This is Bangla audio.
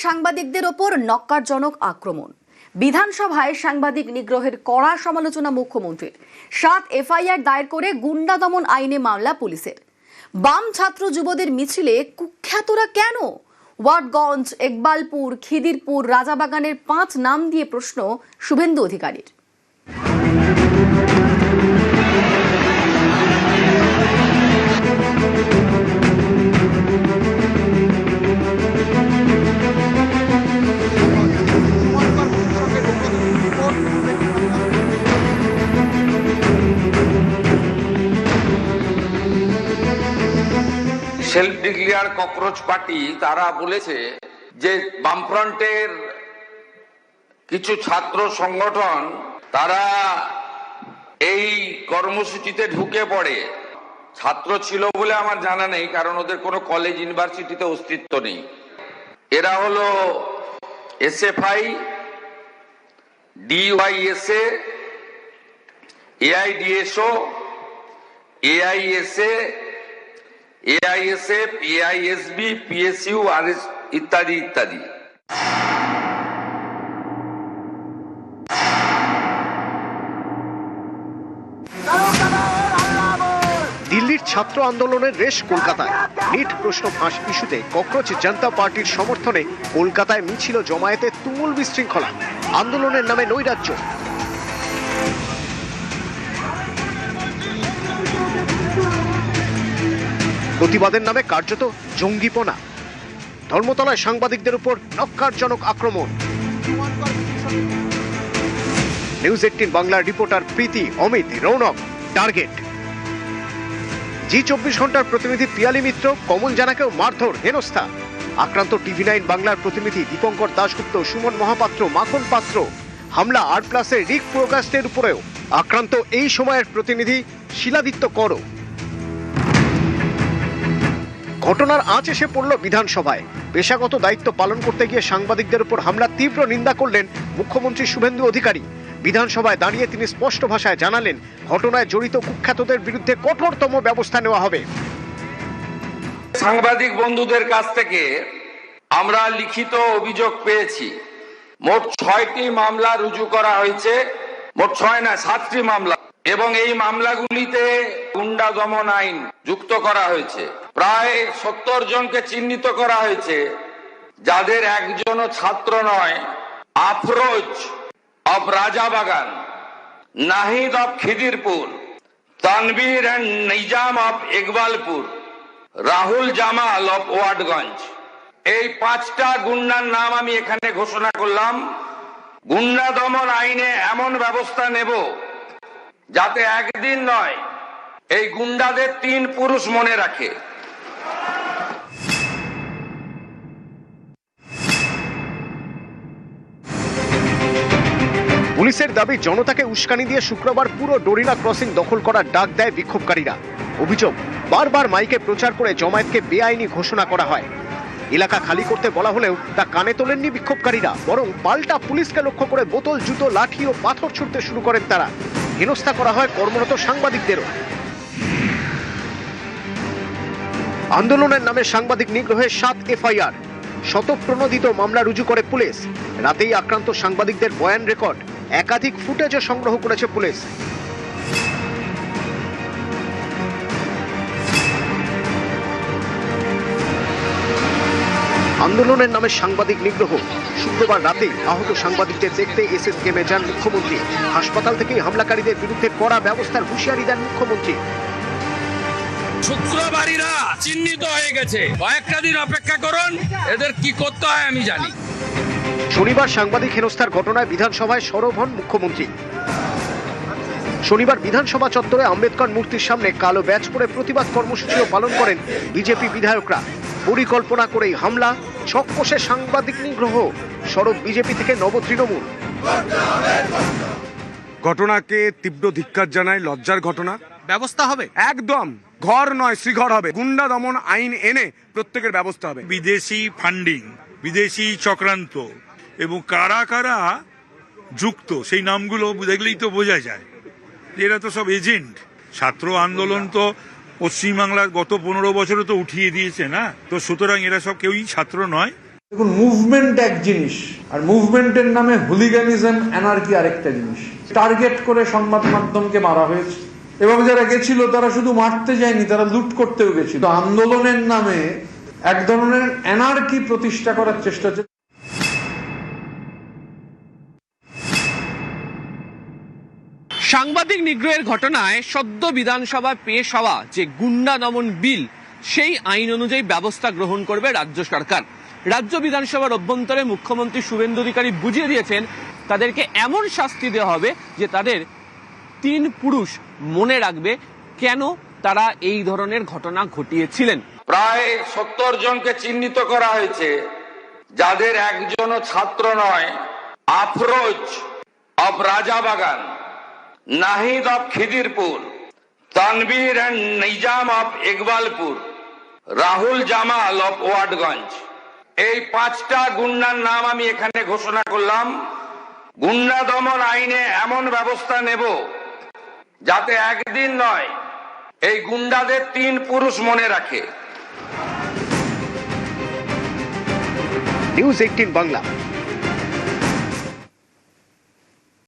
সাংবাদিকদের ওপর ন্যক্কারজনক আক্রমণ। বিধানসভায় সাংবাদিক নিগ্রহের কড়া সমালোচনা মুখ্যমন্ত্রীর। 7 এফআইআর দায়ের করে গুন্ডা দমন আইনে মামলা পুলিশের। বাম ছাত্র যুবদের মিছিলে কুখ্যাতরা কেন? ওয়াটগঞ্জ, একবালপুর, খিদিরপুর, রাজাবাগানের 5 নাম দিয়ে প্রশ্ন শুভেন্দু অধিকারীর। সেলফ ডিক্লেয়ার ককরোচ পার্টি তারা বলেছে যে বামফ্রন্টের কিছু ছাত্র সংগঠন তারা এই কর্মসূচিতে ঢুকে পড়ে। ছাত্র ছিল বলে আমার জানা নেই, কারণ ওদের কোনো কলেজ ইউনিভার্সিটিতে অস্তিত্ব নেই। এরা হলো এসএফআই, ডিওয়াইএসএ, এআইডিএসও, এআইএসএ, এআইএসএফ, এআইএসবি, পিএসইউ আর ইত্যাদি ইত্যাদি। দিল্লির ছাত্র আন্দোলনের রেশ কলকাতায়। নিট প্রশ্ন ফাঁস ইস্যুতে ককরোচ জনতা পার্টির সমর্থনে কলকাতায় মিছিল জমায়েতে তুমুল বিশৃঙ্খলা। আন্দোলনের নামে নৈরাজ্য। প্রতিবাদের নামে কার্যত জঙ্গিপনা। ধর্মতলায় সাংবাদিকদের উপর ন্যক্কারজনক আক্রমণ। নিউজ 18 বাংলার রিপোর্টার প্রীতি, অমিত, রৌনক টার্গেট। জি24 ঘন্টার প্রতিনিধি পিয়ালি মিত্র, কমল জানাকেও মারধর, হেনস্থা। আক্রান্ত টিভি9 বাংলার প্রতিনিধি দীপঙ্কর দাশগুপ্ত, সুমন মহাপাত্র, মাখন পাত্র। হামলা R+-এর রিক প্রকাশের উপরেও আক্রান্ত এই সময়ের প্রতিনিধি শিলাদিত্য কর। ঘটনার আঁচ এসে পড়ল বিধানসভায়। পেশাগত দায়িত্ব পালন করতে গিয়ে সাংবাদিকদের উপর হামলা তীব্র নিন্দা করলেন মুখ্যমন্ত্রী শুভেন্দু অধিকারী। বিধানসভায় দাঁড়িয়ে তিনি স্পষ্ট ভাষায় জানালেন, ঘটনায় জড়িত কুখ্যাতদের বিরুদ্ধে কঠোরতম ব্যবস্থা নেওয়া হবে। সাংবাদিক বন্ধুদের কাছ থেকে আমরা লিখিত অভিযোগ পেয়েছি। মোট 6টি মামলা রুজু করা হয়েছে। মোট 6 না, 7টি মামলা, এবং এই মামলাগুলিতে গুন্ডা দমন আইন যুক্ত করা হয়েছে। প্রায় 70 জনকে চিহ্নিত করা হয়েছে, যাদের একজনও ছাত্র নয়। Afroz of Rajabagan, Nahid of Khidirpur, Tanvir and Nizam of Ekbalpur, Rahul Jamal of Watgunge. এই 5টা গুন্ডার নাম আমি এখানে ঘোষণা করলাম। গুন্ডা দমন আইনে এমন ব্যবস্থা নেব যাতে একদিন নয়, এই গুন্ডাদের 3 পুরুষ মনে রাখে। পুলিশের দাবি, জনতাকে উস্কানি দিয়ে শুক্রবার পুরো ডোরিনা ক্রসিং দখল করার ডাক দেয় বিক্ষোভকারীরা। অভিযোগ, বারবার মাইকে প্রচার করে জমায়েতকে বেআইনি ঘোষণা করা হয়। এলাকা খালি করতে বলা হলেও তা কানে তোলেননি বিক্ষোভকারীরা, বরং পাল্টা পুলিশকে লক্ষ্য করে বোতল, জুতো, লাঠি ও পাথর ছুড়তে শুরু করেন তারা। হেনস্থা করা হয় কর্মরত সাংবাদিকদেরও। আন্দোলনের নামে সাংবাদিক নিগ্রহে 7 এফআইআর, শতপ্রণোদিত মামলা রুজু করে পুলিশ। রাতেই আক্রান্ত সাংবাদিকদের বয়ান রেকর্ড, একাধিক ফুটেজও সংগ্রহ করেছে পুলিশ। আন্দোলনের নামে সাংবাদিক নিগ্রহ। শুক্রবার রাতে আহত সাংবাদিকদের দেখতে এসএসকেএমে যান মুখ্যমন্ত্রী। হাসপাতাল থেকেই হামলাকারীদের বিরুদ্ধে কড়া ব্যবস্থার হুঁশিয়ারি দেন মুখ্যমন্ত্রী। শুক্রবারীরা চিহ্নিত হয়ে গেছে, কয়েকটা দিন অপেক্ষা করুন, এদের কি করতে হয় আমি জানি। শনিবার সাংবাদিক হেনস্থার ঘটনায় বিধানসভায় সরব হন মুখ্যমন্ত্রী। শনিবার বিধানসভা চত্বরে আম্বেদকর মূর্তির সামনে কালো ব্যাজ পরে প্রতিবাদ কর্মসূচিও পালন করেন বিজেপি বিধায়করা। পরিকল্পনা করেই হামলা, ছক কষে সাংবাদিক নিগ্রহ। সরব বিজেপি থেকে নব তৃণমূল। ঘটনাকে তীব্র ধিক্কার জানায়, লজ্জার ঘটনা। ব্যবস্থা হবে একদম, ঘর নয় শ্রীঘর হবে। গুন্ডা দমন আইন এনে প্রত্যেকের ব্যবস্থা হবে। বিদেশি ফান্ডিং, বিদেশি চক্রান্ত এবং কারা কারা যুক্ত সেই নামগুলো দেখলেই তো বোঝা যায়। এরা তো সব এজেন্ট। ছাত্র আন্দোলন তো পশ্চিমবাংলার গত 15 বছরে তো উঠিয়ে দিয়েছে না, তো সুতরাং এরা সব কেউই ছাত্র নয়। দেখুন, মুভমেন্ট এক জিনিস, আর মুভমেন্টের নামে হুলিগানিজম, অ্যানার্কি আরেকটা জিনিস। টার্গেট করে সংবাদ মাধ্যমকে মারা হয়েছে, এবং যারা গেছিল তারা শুধু মারতে যায়নি, তারা লুট করতেও গেছিল। আন্দোলনের নামে এক ধরনের অ্যানার্কি প্রতিষ্ঠা করার চেষ্টা হচ্ছে। সাংবাদিক নিগ্রহের ঘটনায় সদ্য বিধানসভায় পেশ হওয়া যে গুন্ডা দমন বিল, সেই আইন অনুযায়ী ব্যবস্থা গ্রহণ করবে রাজ্য সরকার। রাজ্য বিধানসভার অভ্যন্তরে মুখ্যমন্ত্রী শুভেন্দু অধিকারী বুঝিয়ে দিয়েছেন তাদেরকে এমন শাস্তি দেওয়া হবে যে তাদের 3 পুরুষ মনে রাখবে কেন তারা এই ধরনের ঘটনা ঘটিয়েছিলেন। প্রায় 70 জনকে চিহ্নিত করা হয়েছে, যাদের একজনও ছাত্র নয়। Afroz of Rajabagan, Nahid of Khidirpur, Tanvir and Nizam of Iqbalpur, Rahul Jamal of Watgunge. এই 5টা গুন্ডার নাম আমি এখানে ঘোষণা করলাম। গুন্ডা দমন আইনে এমন ব্যবস্থা নেব যাতে একদিন নয়, এই গুন্ডাদের 3 পুরুষ মনে রাখে। নিউজ 18 বাংলা।